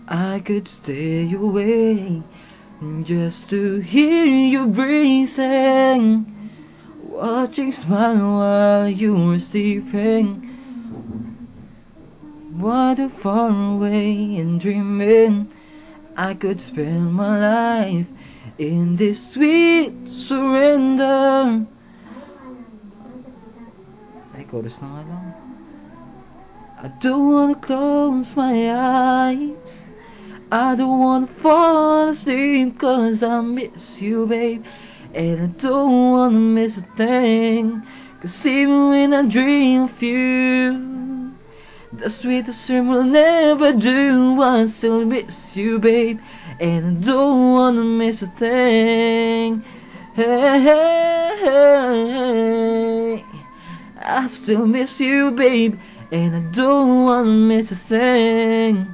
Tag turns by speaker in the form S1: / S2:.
S1: I could stay away just to hear you breathing, watching smile while you were sleeping. Why too far away and dreaming I could spend my life in this sweet surrender. Ay, chorus na nga lang. I don't wanna close my eyes, I don't wanna fall asleep, 'cause I miss you, babe. And I don't wanna miss a thing, 'cause even when I dream of you, the sweetest dream will never do. I still miss you, babe. And I don't wanna miss a thing. Hey, hey, hey. I still miss you, babe. And I don't wanna miss a thing.